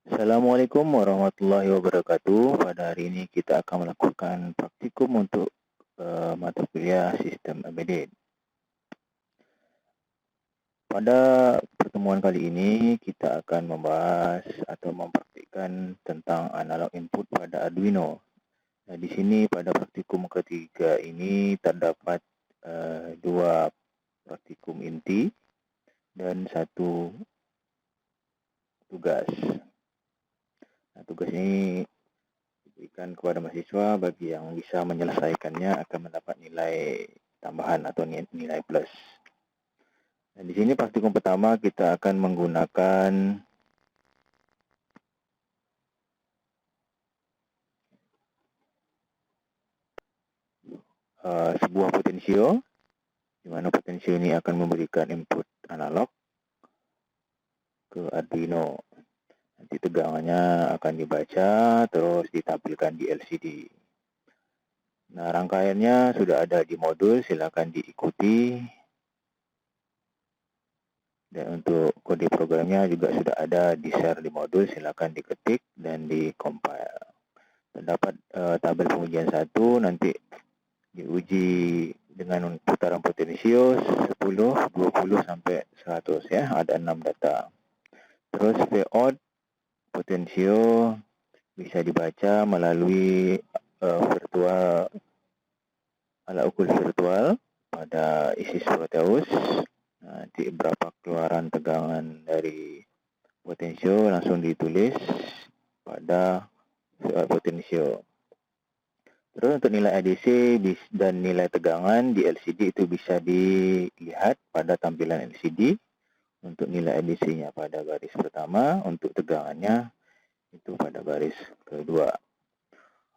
Assalamualaikum warahmatullahi wabarakatuh. Pada hari ini kita akan melakukan praktikum untuk mata kuliah sistem embedded. Pada pertemuan kali ini kita akan membahas atau mempraktikkan tentang analog input pada Arduino. Nah, di sini pada praktikum ketiga ini terdapat dua praktikum inti dan satu tugas. Nah, tugas ini diberikan kepada mahasiswa. Bagi yang bisa menyelesaikannya akan mendapat nilai tambahan atau nilai plus. Nah, di sini praktikum pertama kita akan menggunakan sebuah potensio, di mana potensio ini akan memberikan input analog ke Arduino. Nanti tegangannya akan dibaca, terus ditampilkan di LCD. Nah, rangkaiannya sudah ada di modul, silakan diikuti. Dan untuk kode programnya juga sudah ada di share di modul, silakan diketik dan di-compile. Terdapat tabel pengujian 1, nanti diuji dengan putaran potensio 10, 20 sampai 100 ya, ada 6 data. Terus Vout potensio bisa dibaca melalui virtual alat ukur virtual pada ISIS Proteus. Nanti berapa keluaran tegangan dari potensio langsung ditulis pada potensio. Terus untuk nilai ADC dan nilai tegangan di LCD itu bisa dilihat pada tampilan LCD. Untuk nilai ADC-nya pada baris pertama, untuk tegangannya itu pada baris kedua.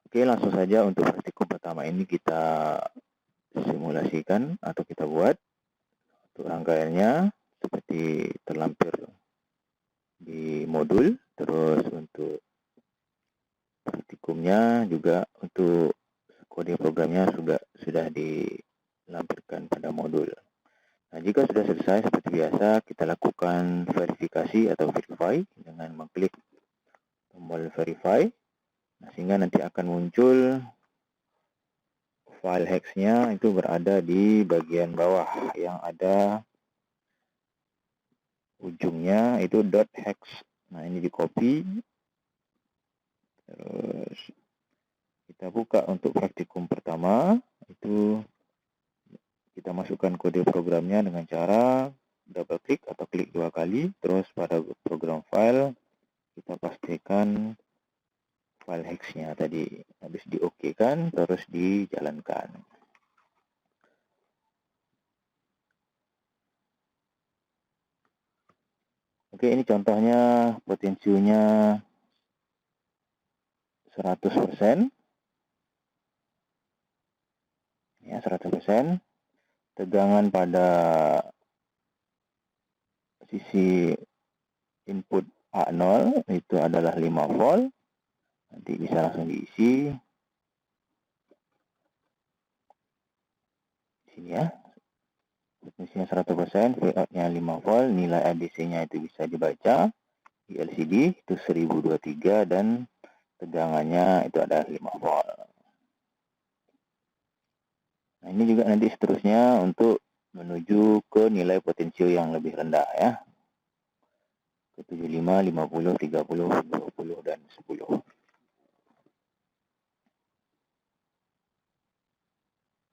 Oke, langsung saja untuk praktikum pertama ini kita simulasikan atau kita buat. Untuk rangkaiannya seperti terlampir di modul. Terus untuk praktikumnya juga untuk kode programnya sudah dilampirkan pada modul. Nah, jika sudah selesai seperti biasa, kita lakukan verifikasi atau verify dengan mengklik tombol verify. Nah, sehingga nanti akan muncul file hex-nya itu berada di bagian bawah yang ada ujungnya itu .hex. Nah, ini di copy. Terus kita buka untuk praktikum pertama, itu kita masukkan kode programnya dengan cara double klik atau klik 2 kali. Terus pada program file kita pastikan file hex-nya tadi. Habis di OK kan, terus dijalankan. Oke, ini contohnya potensionya 100%. Ya, 100%. Tegangan pada sisi input A0 itu adalah 5 volt. Nanti bisa langsung diisi. Sini ya. Potensinya 100%, Vout-nya 5 volt, nilai ADC-nya itu bisa dibaca di LCD itu 1023 dan tegangannya itu ada 5 volt. Nah, ini juga nanti seterusnya untuk menuju ke nilai potensio yang lebih rendah ya. Ke 75, 50, 30, 20 dan 10.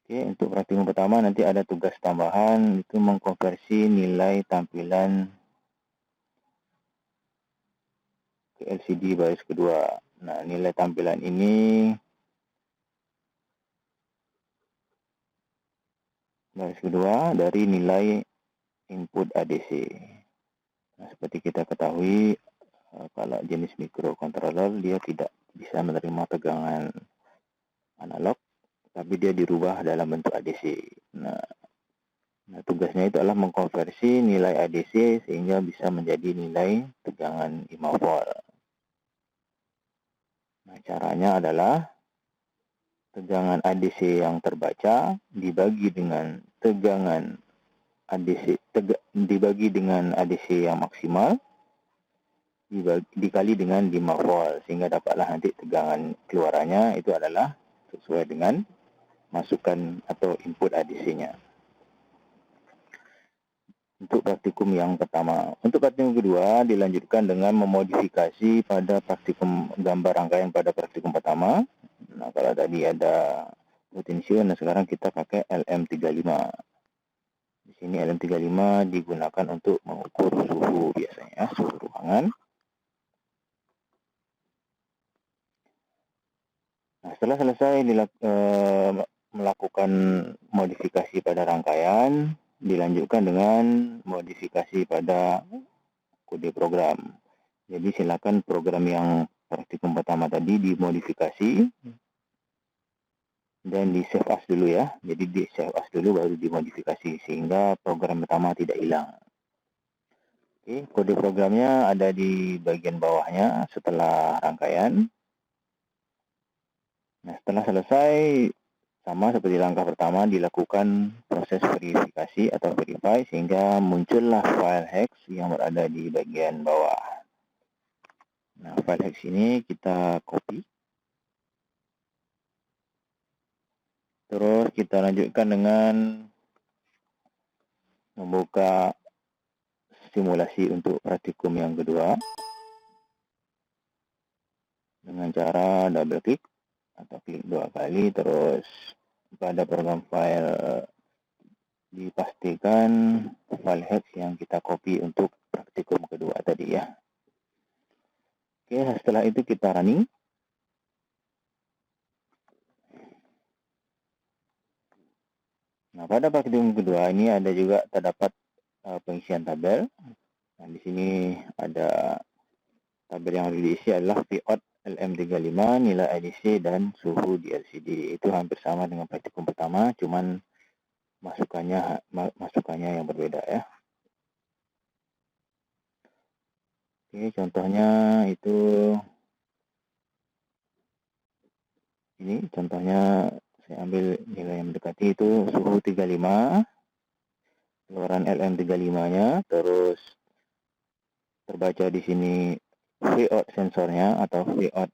Oke, untuk praktikum pertama nanti ada tugas tambahan, itu mengkonversi nilai tampilan ke LCD baris kedua. Nah, nilai tampilan ini baris kedua dari nilai input ADC. Nah, seperti kita ketahui, kalau jenis microcontroller dia tidak bisa menerima tegangan analog, tapi dia dirubah dalam bentuk ADC. Nah, tugasnya itu adalah mengkonversi nilai ADC sehingga bisa menjadi nilai tegangan 5 volt. Nah, caranya adalah tegangan ADC yang terbaca dibagi dengan tegangan ADC dibagi dengan ADC yang maksimal dikali dengan 5 volt, sehingga dapatlah nanti tegangan keluarannya itu adalah sesuai dengan masukan atau input ADC-nya. Untuk praktikum yang pertama. Untuk praktikum kedua dilanjutkan dengan memodifikasi pada praktikum gambar rangkaian pada praktikum pertama. Nah, kalau tadi ada potensio, nah sekarang kita pakai LM35. Di sini LM35 digunakan untuk mengukur suhu biasanya, suhu ruangan. Nah, setelah selesai melakukan modifikasi pada rangkaian, dilanjutkan dengan modifikasi pada kode program. Jadi silakan program yang praktikum pertama tadi dimodifikasi dan di save as dulu ya. Jadi di save as dulu baru dimodifikasi sehingga program pertama tidak hilang. Oke, kode programnya ada di bagian bawahnya setelah rangkaian. Nah, setelah selesai, sama seperti langkah pertama, dilakukan proses verifikasi atau verify sehingga muncullah file hex yang berada di bagian bawah. Nah, file hex ini kita copy. Terus kita lanjutkan dengan membuka simulasi untuk praktikum yang kedua dengan cara double klik atau klik 2 kali, terus pada program file dipastikan file hex yang kita copy untuk praktikum kedua tadi ya. Oke, setelah itu kita running. Nah, pada praktikum kedua ini ada juga terdapat pengisian tabel. Nah, di sini ada tabel yang harus diisi adalah Vout LM35, nilai ADC, dan suhu di LCD. Itu hampir sama dengan praktikum pertama, cuman masukannya yang berbeda ya. Oke, contohnya itu ini, contohnya saya ambil nilai yang mendekati itu suhu 35, keluaran LM35-nya, terus terbaca di sini Vout sensornya atau Vout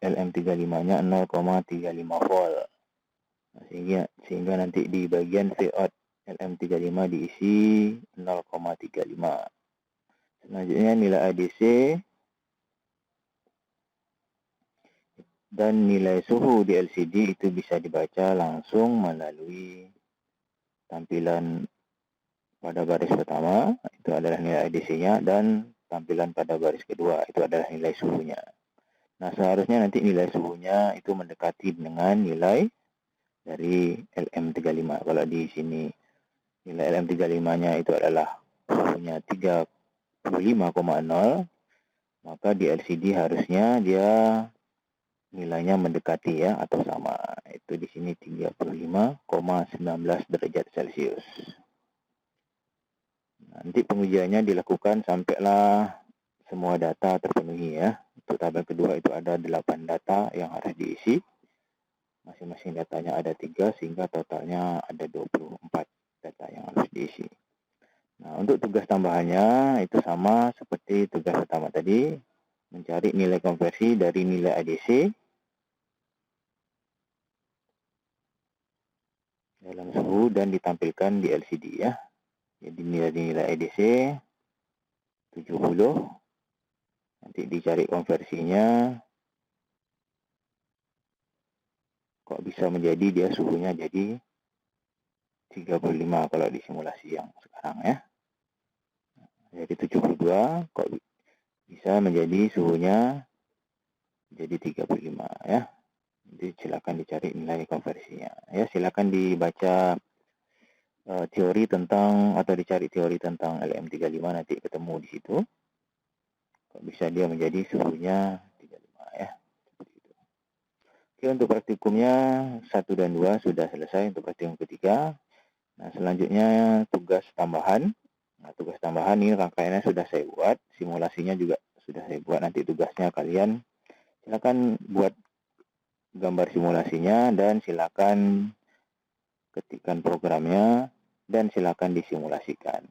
LM35-nya 0,35 volt. Nah, sehingga nanti di bagian Vout LM35 diisi 0,35. Selanjutnya nilai ADC dan nilai suhu di LCD itu bisa dibaca langsung melalui tampilan pada baris pertama, itu adalah nilai ADC-nya, dan tampilan pada baris kedua, itu adalah nilai suhunya. Nah, seharusnya nanti nilai suhunya itu mendekati dengan nilai dari LM35. Kalau di sini nilai LM35-nya itu adalah suhunya 35,0, maka di LCD harusnya dia nilainya mendekati ya atau sama. Itu di sini 35,19 derajat Celcius. Nanti pengujiannya dilakukan sampailah semua data terpenuhi ya. Untuk tabel kedua itu ada 8 data yang harus diisi. Masing-masing datanya ada 3 sehingga totalnya ada 24 data yang harus diisi. Nah, untuk tugas tambahannya itu sama seperti tugas pertama tadi, mencari nilai konversi dari nilai ADC dalam suhu dan ditampilkan di LCD ya. Jadi nilai ADC 70, nanti dicari konversinya, kok bisa menjadi dia suhunya jadi 35 kalau di simulasi yang sekarang ya. Jadi 72 kok bisa menjadi suhunya jadi 35 ya. Jadi silakan dicari nilai konversinya ya. Silakan dibaca teori tentang atau dicari teori tentang LM35, nanti ketemu di situ. Kok bisa dia menjadi suhunya 35 ya. Seperti itu. Oke, untuk praktikumnya 1 dan 2 sudah selesai untuk praktikum ketiga. Nah, selanjutnya tugas tambahan. Nah, tugas tambahan ini rangkaiannya sudah saya buat, simulasinya juga sudah saya buat. Nanti tugasnya kalian silakan buat gambar simulasinya dan silakan ketikkan programnya dan silakan disimulasikan.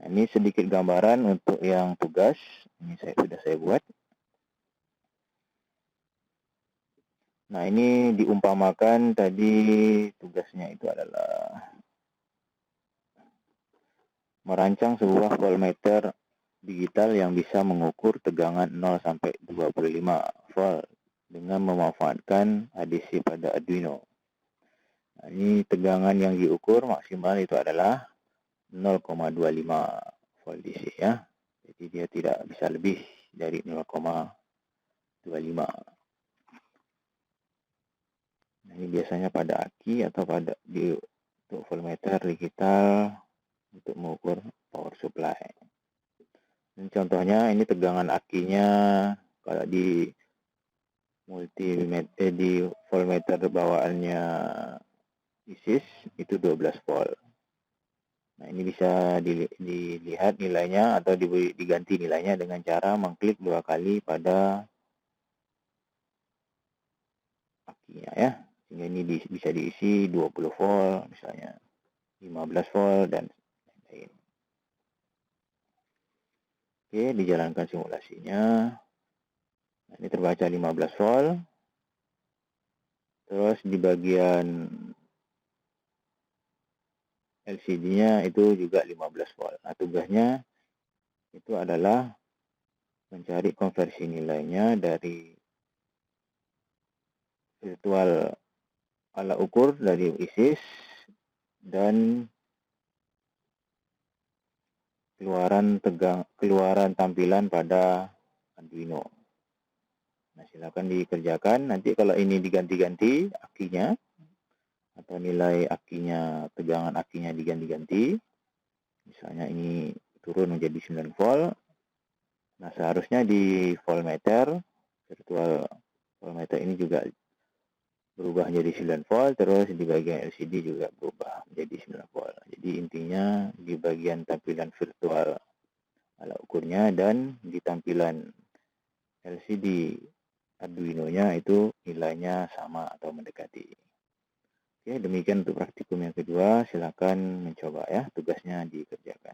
Nah, ini sedikit gambaran untuk yang tugas. Ini sudah saya buat. Nah, ini diumpamakan tadi tugasnya itu adalah merancang sebuah voltmeter digital yang bisa mengukur tegangan 0 sampai 25 volt dengan memanfaatkan ADC pada Arduino. Nah, ini tegangan yang diukur maksimal itu adalah 0,25 volt DC ya. Jadi dia tidak bisa lebih dari 0,25. Nah, ini biasanya pada aki atau pada untuk voltmeter digital untuk mengukur power supply. Dan contohnya ini tegangan akinya kalau di di voltmeter bawaannya ISIS itu 12 volt. Nah, ini bisa dilihat nilainya atau diganti nilainya dengan cara mengklik 2 kali pada akinya ya. Sehingga ini bisa diisi 20 volt misalnya, 15 volt dan lain-lain. Oke, dijalankan simulasinya. Nah, ini terbaca 15 volt. Terus di bagian LCD-nya itu juga 15 volt. Nah, tugasnya itu adalah mencari konversi nilainya dari virtual alat ukur dari ISIS dan keluaran tampilan pada Arduino. Nah, silakan dikerjakan. Nanti kalau ini diganti-ganti akinya atau nilai akinya, tegangan akinya diganti-ganti. Misalnya ini turun menjadi 9 volt. Nah, seharusnya di voltmeter, virtual voltmeter ini juga berubah menjadi 9 volt, terus di bagian LCD juga berubah menjadi 9 volt. Jadi intinya di bagian tampilan virtual alat ukurnya dan di tampilan LCD Arduino-nya itu nilainya sama atau mendekati. Oke, demikian untuk praktikum yang kedua. Silakan mencoba ya, tugasnya dikerjakan.